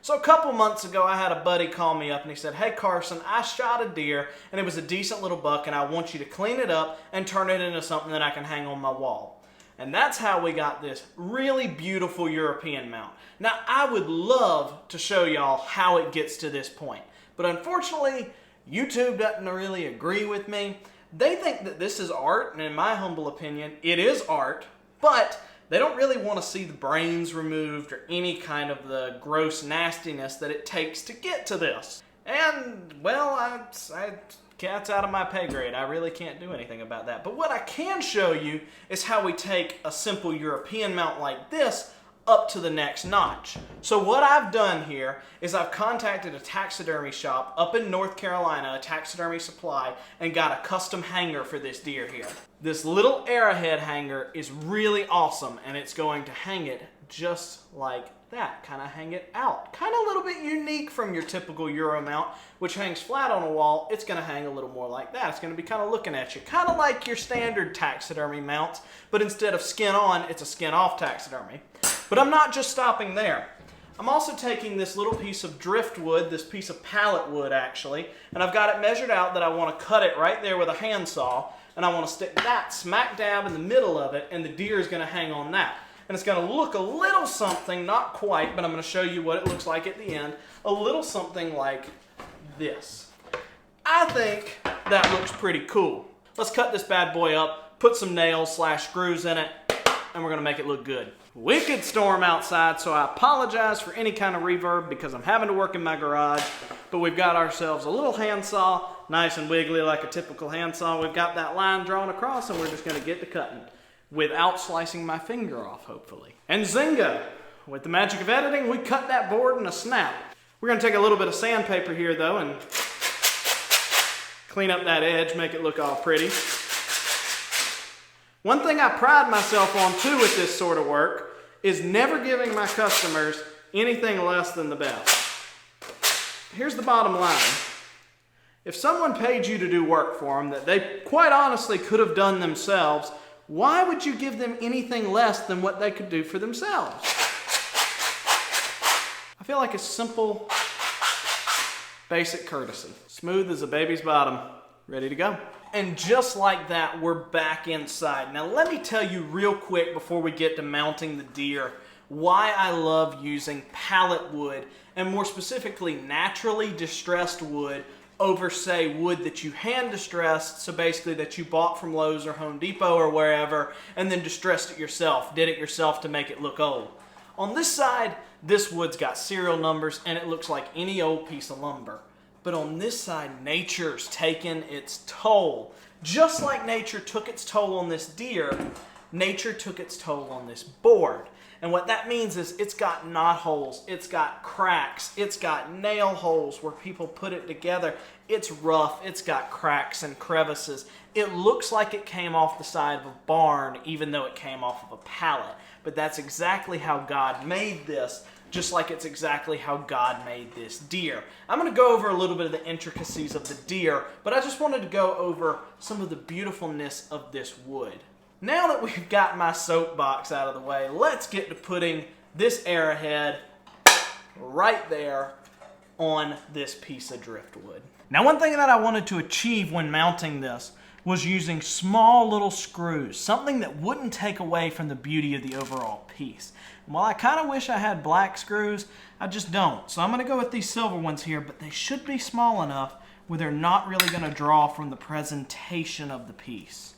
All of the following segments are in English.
So a couple months ago, I had a buddy call me up and he said, "Hey Carson, I shot a deer and it was a decent little buck and I want you to clean it up and turn it into something that I can hang on my wall." And that's how we got this really beautiful European mount. Now, I would love to show y'all how it gets to this point, but unfortunately, YouTube doesn't really agree with me. They think that this is art, and in my humble opinion, it is art, but they don't really want to see the brains removed or any kind of the gross nastiness that it takes to get to this. And, well, cat's out of my pay grade. I really can't do anything about that. But what I can show you is how we take a simple European mount like this up to the next notch. So what I've done here is I've contacted a taxidermy shop up in North Carolina, a taxidermy supply, and got a custom hanger for this deer here. This little arrowhead hanger is really awesome, and it's going to hang it just like that, kind of hang it out. Kind of a little bit unique from your typical Euro mount, which hangs flat on a wall. It's going to hang a little more like that. It's going to be kind of looking at you, kind of like your standard taxidermy mounts, but instead of skin on, it's a skin off taxidermy. But I'm not just stopping there. I'm also taking this little piece of driftwood, this piece of pallet wood actually, and I've got it measured out that I want to cut it right there with a handsaw, and I want to stick that smack dab in the middle of it, and the deer is going to hang on that. And it's going to look a little something, not quite, but I'm going to show you what it looks like at the end, a little something like this. I think that looks pretty cool. Let's cut this bad boy up, put some nails/screws in it, and we're going to make it look good. Wicked storm outside, so I apologize for any kind of reverb because I'm having to work in my garage, but we've got ourselves a little handsaw, nice and wiggly like a typical handsaw. We've got that line drawn across, and we're just going to get to cutting without slicing my finger off, hopefully. And zinga! With the magic of editing, we cut that board in a snap. We're going to take a little bit of sandpaper here, though, and clean up that edge, make it look all pretty. One thing I pride myself on, too, with this sort of work is never giving my customers anything less than the best. Here's the bottom line. If someone paid you to do work for them that they quite honestly could have done themselves, why would you give them anything less than what they could do for themselves? I feel like it's simple, basic courtesy. Smooth as a baby's bottom, ready to go. And just like that, we're back inside. Now let me tell you real quick before we get to mounting the deer why I love using pallet wood, and more specifically naturally distressed wood over, say, wood that you hand distressed, so basically that you bought from Lowe's or Home Depot or wherever, and then distressed it yourself, did it yourself to make it look old. On this side, this wood's got serial numbers and it looks like any old piece of lumber. But on this side, nature's taken its toll. Just like nature took its toll on this deer, nature took its toll on this board. And what that means is it's got knot holes, it's got cracks, it's got nail holes where people put it together. It's rough, it's got cracks and crevices. It looks like it came off the side of a barn even though it came off of a pallet. But that's exactly how God made this, just like it's exactly how God made this deer. I'm going to go over a little bit of the intricacies of the deer, but I just wanted to go over some of the beautifulness of this wood. Now that we've got my soapbox out of the way, let's get to putting this arrowhead right there on this piece of driftwood. Now, one thing that I wanted to achieve when mounting this was using small little screws, something that wouldn't take away from the beauty of the overall piece. And while I kind of wish I had black screws, I just don't. So I'm going to go with these silver ones here, but they should be small enough where they're not really going to draw from the presentation of the piece.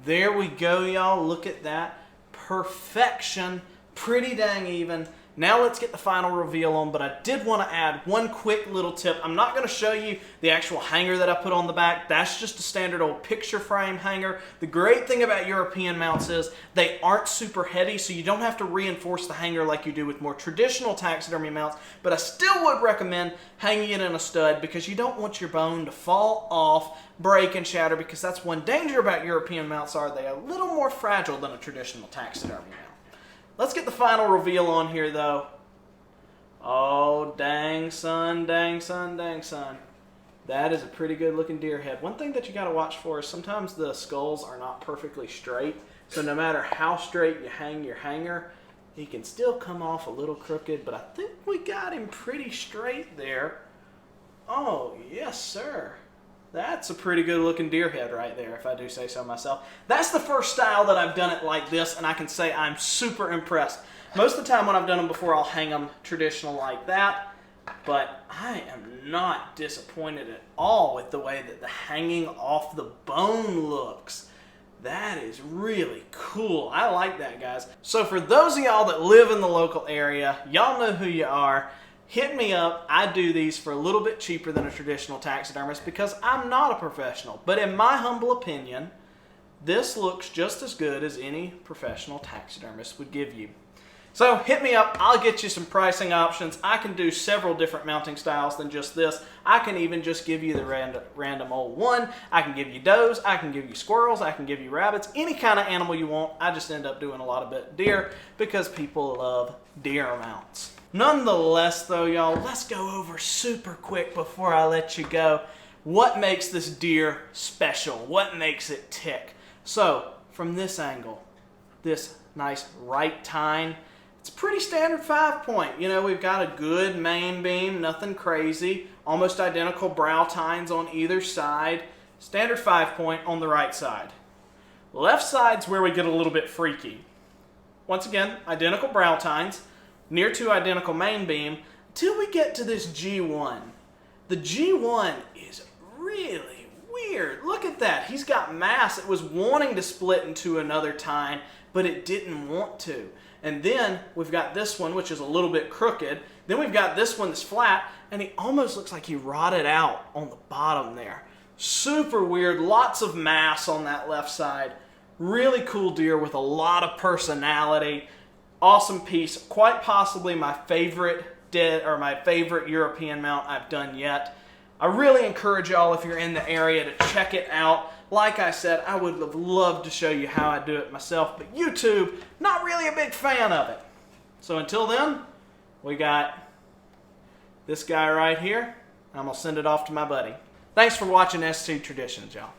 There we go, y'all. Look at that. Perfection. Pretty dang even. Now let's get the final reveal on, but I did want to add one quick little tip. I'm not going to show you the actual hanger that I put on the back. That's just a standard old picture frame hanger. The great thing about European mounts is they aren't super heavy, so you don't have to reinforce the hanger like you do with more traditional taxidermy mounts, but I still would recommend hanging it in a stud because you don't want your bone to fall off, break, and shatter, because that's one danger about European mounts are they're a little more fragile than a traditional taxidermy mount. Let's get the final reveal on here, though. Oh, dang son, dang son, dang son. That is a pretty good looking deer head. One thing that you gotta watch for is sometimes the skulls are not perfectly straight. So no matter how straight you hang your hanger, he can still come off a little crooked, but I think we got him pretty straight there. Oh, yes sir. That's a pretty good looking deer head right there, if I do say so myself. That's the first style that I've done it like this, and I can say I'm super impressed. Most of the time when I've done them before, I'll hang them traditional like that, but I am not disappointed at all with the way that the hanging off the bone looks. That is really cool. I like that, guys. So for those of y'all that live in the local area, y'all know who you are. Hit me up. I do these for a little bit cheaper than a traditional taxidermist because I'm not a professional. But in my humble opinion, this looks just as good as any professional taxidermist would give you. So hit me up. I'll get you some pricing options. I can do several different mounting styles than just this. I can even just give you the random old one. I can give you does. I can give you squirrels. I can give you rabbits. Any kind of animal you want. I just end up doing a lot of deer because people love deer mounts. Nonetheless, though, y'all, let's go over super quick before I let you go. What makes this deer special? What makes it tick? So, from this angle, this nice right tine, it's a pretty standard 5-point. You know, we've got a good main beam, nothing crazy. Almost identical brow tines on either side. Standard 5-point on the right side. Left side's where we get a little bit freaky. Once again, identical brow tines. Near to identical main beam until we get to this G1. The G1 is really weird. Look at that. He's got mass. It was wanting to split into another tine, but it didn't want to. And then we've got this one, which is a little bit crooked. Then we've got this one that's flat, and he almost looks like he rotted out on the bottom there. Super weird. Lots of mass on that left side. Really cool deer with a lot of personality. Awesome piece, quite possibly my favorite European mount I've done yet. I really encourage y'all, if you're in the area, to check it out. Like I said, I would have loved to show you how I do it myself, but YouTube, not really a big fan of it. So until then, we got this guy right here. I'm gonna send it off to my buddy. Thanks for watching ST Traditions, y'all.